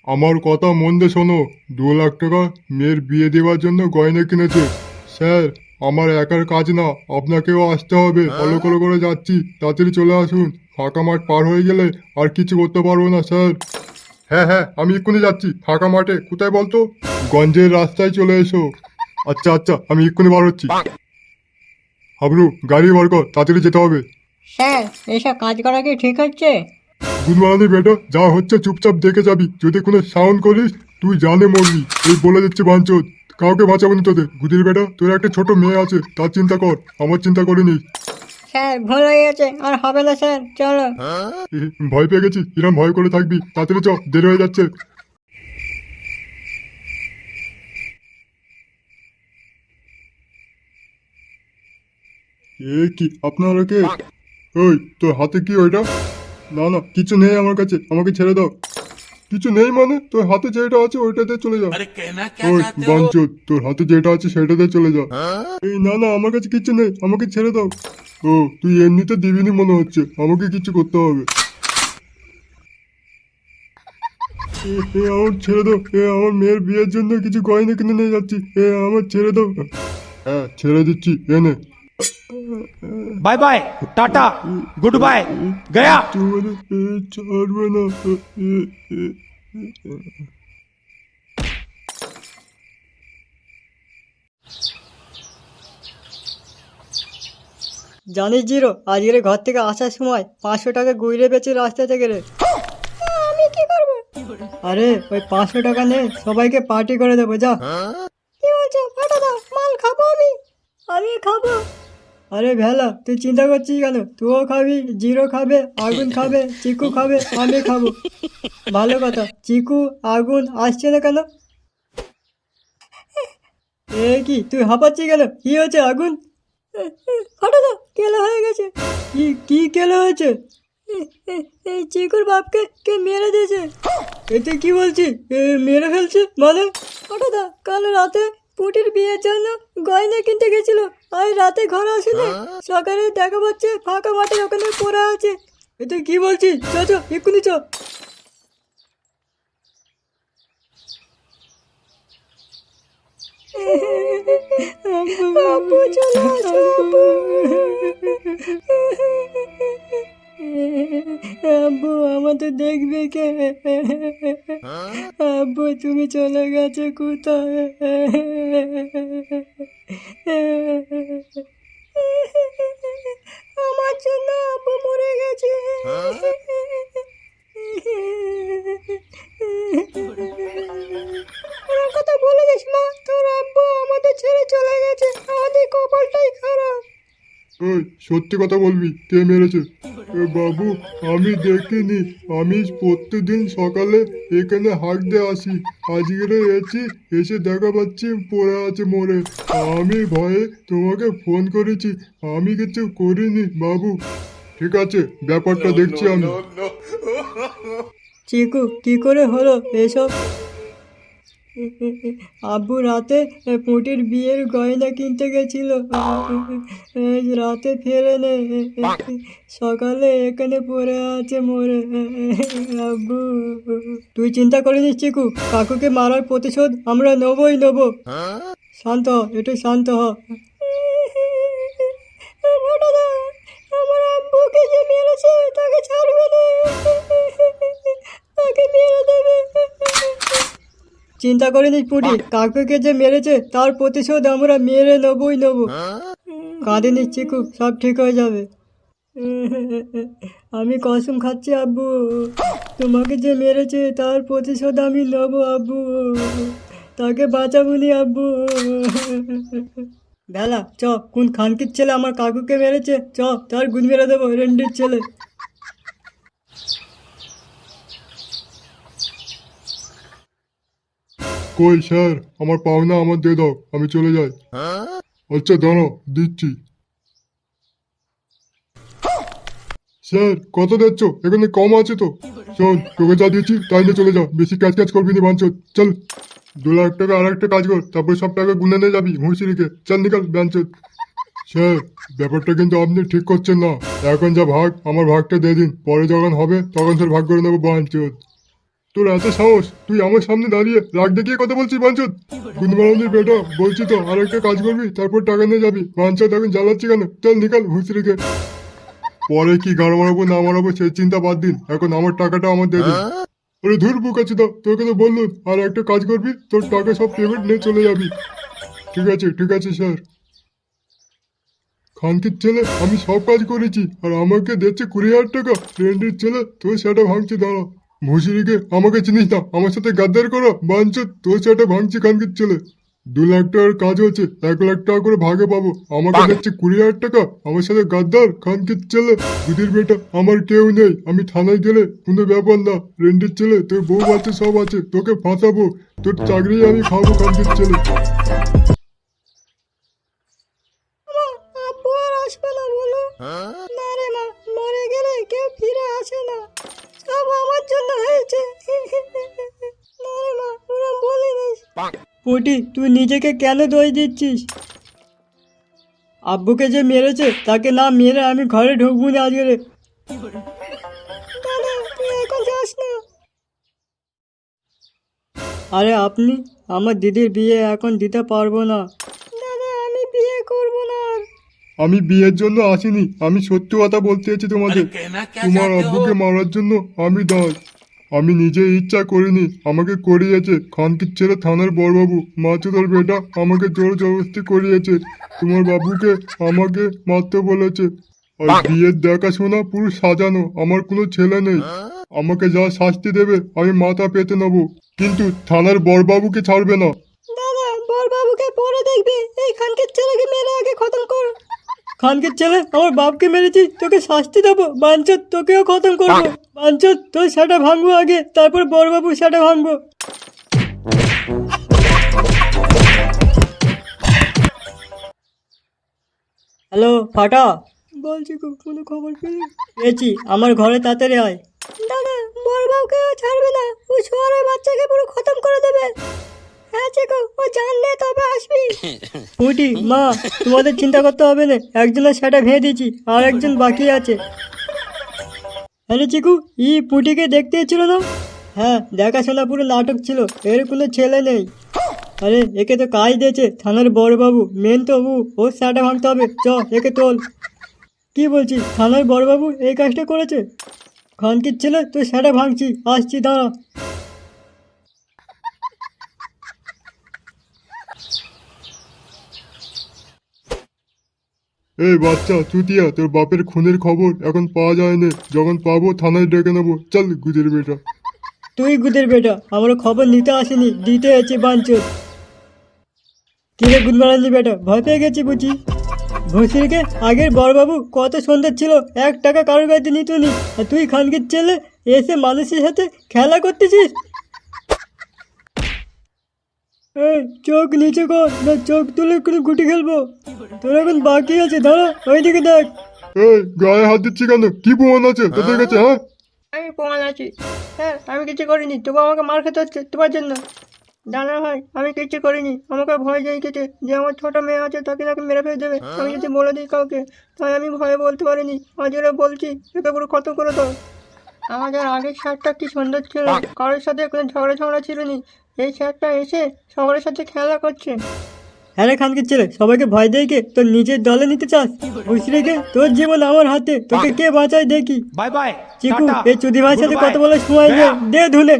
আমার কথা মন দিয়ে শোনো। 2 লাখ টাকা মেয়ের বিয়ে দেওয়ার জন্য গয়না কিনেছে। স্যার, আমার একার কাজ না, আপনাকেও আসতে হবে। ফলো করে যাচ্ছি, তাড়াতাড়ি চলে আসুন। ফাঁকা মাঠ পার হয়ে গেলে আর কিছু করতে পারবো না স্যার। হ্যাঁ হ্যাঁ, আমি এক্ষুনি যাচ্ছি। ফাঁকা মাঠে কোথায় বলতো? গঞ্জের রাস্তায় চলে এসো। আচ্ছা আচ্ছা, আমি এক্ষুনি বার হচ্ছি। হাবলু, গাড়ি বার কর, তাড়াতাড়ি যেতে হবে। স্যার, এসব কাজ করা কি ঠিক হচ্ছে? গুদমারানি বেটা, যা হচ্ছে চুপচাপ দেখে যাবি। যদি কোনো সাউন্ড করিস তুই জানে মরবি। এই বলে দিচ্ছি বাঞ্চোদ, কাউকে বাঁচাবো না তোদের। গুদির বেটা, তোর একটা ছোট মেয়ে আছে, তার চিন্তা কর, আমার চিন্তা করিনি। স্যার, ভুল হয়ে গেছে, আর হবে না স্যার, চলো। ভয় পেয়ে গেছি, কিরম ভয় করে থাকবি। তাড়াতাড়ি চ, দেরি হয়ে যাচ্ছে। এ কি, আপনারা কে? ওই, তোর হাতে কি ওইটা? না না, কিছু নেই আমার কাছে, আমাকে ছেড়ে দাও। কিছু নেই মানে? তোর হাতে যেটা আছে ওইটাতে চলে যা। अरे कहना क्या ওই चाहते हो? বাঞ্চোদ, তোর হাতে যেটা আছে সেটাতে চলে যা। এই না না, আমার কাছে কিচ্ছু নেই, আমাকে ছেড়ে দাও। ও, তুই এমনিতে দিবিনি মনে হচ্ছে, আমাকে কিছু করতে হবে। আমার ছেড়ে দাও। আমার মেয়ের বিয়ের জন্য কিছু গয়না কিনে নিয়ে যাচ্ছি। আমার ছেড়ে দাও। হ্যাঁ, ছেড়ে দিচ্ছি, এনে। Bye bye ta-ta goodbye गया। তোমার ছাড়বে না। জানিস জিরো, আজকের ঘর থেকে আসার সময় 500 টাকা গুইরে বেচে রাস্তা থেকে রে। আমি কি করবো? আরে ওই 500 টাকা নে, সবাইকে পার্টি করে দেবো, যা। কি বলছো? পাঠা দাও, মাল খাবো আমি। আমি খাবো। আরে ভেলা, তুই চিন্তা করছিস কেন? তুইও খাবি, জিরো খাবে, আগুন খাবে, চিকু খাবে, আমি খাবো। ভালো কথা, চিকু আগুন আসছে না কেন? এ কি, তুই হাঁপাচ্ছিস কেন? কি হয়েছে আগুন? ফাটা দাও, কেলো হয়ে গেছে। কি কি কেলো হয়েছে? এই চিকুর বাপকে কে মেরে দিয়েছে। এতে কি বলছি? মেরে ফেলছে মানে? ফাটা দা কাল রাতে পুটির বিয়ের জন্য গয়না কিনতে গেছিল, আর রাতে ঘরে আসেনি। সকালে দেখা পাচ্ছে ফাঁকা মাঠের ওখানে পড়ে আছে। এতে কি বলছি? চ চ, এক্ষুনি চ। আব্বু চলে আসো, আব্বু। আব্বু, আমাদের দেখবে কে? আব্বু, তুমি চলে গেছো কোথায়? আমার জন্য আব্বু মরে গেছে। আমার কথা বলে দিস মা, তোর আব্বু আমাদের ছেড়ে চলে গেছে। আমাদের কপালটাই খারাপ। ওই, সত্যি কথা বলবি, কে মেরেছে? বাবু, আমি দেখিনি। আমি প্রত্যেকদিন সকালে এখানে হাঁক দিয়ে আসি। আজকে এসেছি, এসে দেখা পাচ্ছি পড়ে আছে মরে। আমি ভয়ে তোমাকে ফোন করেছি, আমি কিছু করিনি বাবু। ঠিক আছে, ব্যাপারটা দেখছি আমি। চিকু, কি করে হলো এসব? আব্বু রাতে পুটির বিয়ের গয়না কিনতে গেছিল, রাতে ফেরে নে, সকালে এখানে পড়ে আছে মরে। আব্বু, তুই চিন্তা করিস চিকু, কাকুকে মারার প্রতিশোধ আমরা নেবই নেব। শান্ত হ, একটু শান্ত হ। আমার আব্বুকে যে মেরেছে তাকে ছাড়বে না, তাকে মেরে দেবে। চিন্তা করিনি পুটি, কাকুকে যে মেরেছে তার প্রতিশোধ আমরা মেরে নেবই নেব। কাঁদিনি চিকু, সব ঠিক হয়ে যাবে। আমি কসম খাচ্ছি আব্বু, তোমাকে যে মেরেছে তার প্রতিশোধ আমি নেবো আব্বু। তাকে বাঁচাবুনি আব্বু। বেলা চ, কোন খানকির ছেলে আমার কাকুকে মেরেছে, চ তার গুণ মেরে দেবো, রেন্ডির ছেলে। কই স্যার, আমার পাওনা আমার দিয়ে দাও, আমি চলে যাই। আচ্ছা দাঁড়াও, দিচ্ছি। স্যার, কত দিচ্ছ? এখানে কম আছে তো। শোন, তোকে যা দিয়েছি তাই নিয়ে চলে যাও, বেশি কাজ কাজ করবি না বাঞ্চোদ, চল। 2 লাখ টাকা আর একটা কাজ কর, তারপর সব টাকা গুনে নিয়ে যাবি হুঁশিরিকে। চল নিকাল বাঞ্চোদ। স্যার, ব্যাপারটা কিন্তু আপনি ঠিক করছেন না। এখন যা ভাগ, আমার ভাগটা দিয়ে দিন, পরে যখন হবে তখন স্যার ভাগ করে নেবো বাঞ্চোদ। তোর এত সাহস, তুই আমার সামনে দাঁড়িয়ে রাগ দেখিয়ে কথা বলছিস বাঞ্চত? গুনমারানির বেটা, বলছি তো আর একটা কাজ করবি, তারপর টাকা নিয়ে যাবি। বাঞ্চত এখন জ্বালাচ্ছি কেন? চল নিকাল হুঁচি রেখে। পরে কি গাড় মারাবো না মারাবো সেই চিন্তা বাদ দিন, এখন আমার টাকাটা আমার দিয়ে দিন। ওরে ধুর বুক আছে তো, তোকে তো বললুম আর একটা কাজ করবি, তোর টাকা সব পেমেন্ট নিয়ে চলে যাবি। ঠিক আছে স্যার। খানকির ছেলে, আমি সব কাজ করেছি আর আমাকে দিচ্ছে 20,000 টাকা। ট্রেন্ডের ছেলে, তোর সেটা ভাঙছি, দাঁড়া। ভুসিরিকে আমাকে চিনিস না, আমার সাথে গাদ্দার করা বাঞ্চত, তোর সেটা ভাঙছি খানকির ছেলে। 2 লাখ টাকার কাজ হচ্ছে, 1 লাখ টাকা করে ভাগে পাবো, আমাকে দিচ্ছে 20,000 টাকা। আমার সাথে গাদ্দার খানকির ছেলে, দুধের বেটা, আমার কেউ নেই। আমি থানায় গেলে কোনো ব্যাপার না। ট্রেন্ডের ছেলে, তোর বউ আছে, সব আছে, তোকে ফাঁসাবো, তোর চাকরি আমি খাবো খানকির ছেলে। আব্বু আর আসবে না বলো? না রে মা, মরে গেলে কেউ ফিরে আসে না, সব আমার জন্য হয়েছে। না রে মা, ওরা বলিস। পুটি, তুই নিজেকে কেন দোষ দিচ্ছিস? আব্বুকে যে মেরেছে তাকে না মেরে আমি ঘরে ঢুকবো না আজকে রে। দাদা, তুই এখন যাস না। আরে আপনি? আমার দিদির বিয়ে এখন দিতে পারবো না। দাদা, আমি বিয়ে করবো না। আমি বিয়ের জন্য আসিনি, আমি সত্যি কথা বলতে চাইছি তোমাদের। তোমার আব্বুকে মারার জন্য আমি দায়। আমি নিজে ইচ্ছা করিনি, আমাকে করিয়েছে খানকির ছেলে থানার বড়বাবু। মাছুদার বেটা আমাকে জোর জবরদস্তি করিয়েছে, তোমার বাবুকে আমাকে মারতে বলেছে। আর বিয়ের দেখাশোনা পুরো সাজানো, আমার কোনো ছেলে নেই। আমাকে যা শাস্তি দেবে আমি মাথা পেতে নেবো, কিন্তু থানার বড়বাবুকে ছাড়বে না। দাদা, বড়বাবুকে পরে দেখবে, এই খানকির ছেলেকে মেরে আগে খতম কর। খানকির ছেলে, আমার বাপকে মেরেছিস, তোকে শাস্তি দেবো। বাঞ্চত, তোকেও খতম করবো। বাঞ্চত, তোর সেটা ভাঙবো আগে, তারপর বড়বাবু সেটা ভাঙবো। হ্যালো ফাটা, বলছি কোনো খবর পেয়েছি, আমার ঘরে তাড়াতাড়ি আয়। দাদা, বড়বাবুকেও ছাড়বে না, ও শহরের বাচ্চাকে পুরো খতম করে দেবে। হ্যাঁ চিকু, ও জানলে তবে আসবি। পুটি মা, তোমাদের চিন্তা করতে হবে না, একজনের সেটা ভেঙে দিয়েছি, আর একজন বাকি আছে। আরে চিকু, পুটিকে দেখতে এসেছিল না? হ্যাঁ, দেখাশোনা পুরো নাটক ছিল, এর কোনো ছেলে নেই। আরে একে তো কাজ দিয়েছে থানার বড়বাবু, মেন তো ওর সেটা ভাঙতে হবে। চ, একে তোল। কি বলছিস, থানার বড়বাবু এই কাজটা করেছে? খানকির ছেলে, তুই সেটা ভাঙছি, আসছি, দাঁড়া। এই বাচ্চা চুতিয়া, তোর বাপের খুনের খবর এখন পাওয়া যায়নি, যখন পাবো থানায় ডেকে নেবো। চল গুদের বেটা। তুই গুদের বেটা, আমরা খবর নিতে আসিনি, দিতে এসেছি বাঞ্চত। কিরে গুদমারানি বেটা, ভয় পেয়ে গেছি বুঝি? ঘুষিরকে আগের বড়বাবু কত সুন্দর ছিল, 1 টাকা কারোর কাছে নিত নি, আর তুই খানকির ছেলে এসে মানুষের সাথে খেলা করতেছিস। এই চোখ নিচে কর, না চোখ তুলে কোনো গুটি খেলবো। তোর এখন বাকি আছে, দাঁড়া, ওইদিকে দেখ। এই গায়ে হাত দিচ্ছি কেন? কি প্রমাণ আছে তোদের কাছে? হ্যাঁ, আমি প্রমাণ আছি। হ্যাঁ, আমি কিছু করিনি, তবু আমাকে মার খেতে হচ্ছে তোমার জন্য। জানা ভাই, আমি কিছু করিনি, আমাকে ভয় দেখিয়েছে যে আমার ছোট মেয়ে আছে, তাকে তাকে মেরে ফেলে দেবে আমি যদি বলে দিই কাউকে, তাই আমি ভয়ে বলতে পারিনি। আজকে বলছি, একে পুরো খতম করে দাও। আমাদের আগের শার্টটা কি সুন্দর ছিল, কারোর সাথে কোনো ঝগড়া ছিল নি। এই শার্টটা এসে সবার সাথে খেলা করছে। হ্যাঁ রে খানকির ছেলে, সবাইকে ভয় দেখে তোর নিজের দলে নিতে চাস? বুঝলি রে, তোর জীবন আমার হাতে, তোকে কে বাঁচায় দেখি। बाय बाय চিকু, এই চুদি ভাইয়ের সাথে কথা বলার সময় নেই, দে ধুলে।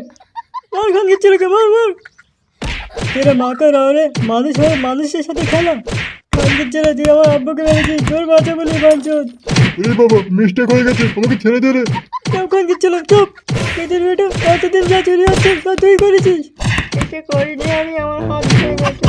মার খানকির ছেলেকে, মার মার। তেরা মাকে রে, মানুষ হয়ে মানুষের সাথে খেলা। খানকির ছেলে, তুই আমার আব্বুকে মেরেছিস, তোর বাঁচা বলি বাঞ্চত। এই বাবা মিস্টেক হয়ে গেছে, আমাকে ছেড়ে দে রে। চুপ খানকির ছেলে, চুপ। তোদের বেটা এতদিন যা চুরি হচ্ছে তা তুই করেছিস। এতে করিনি আমি, আমার হাত ভেঙে গেছে।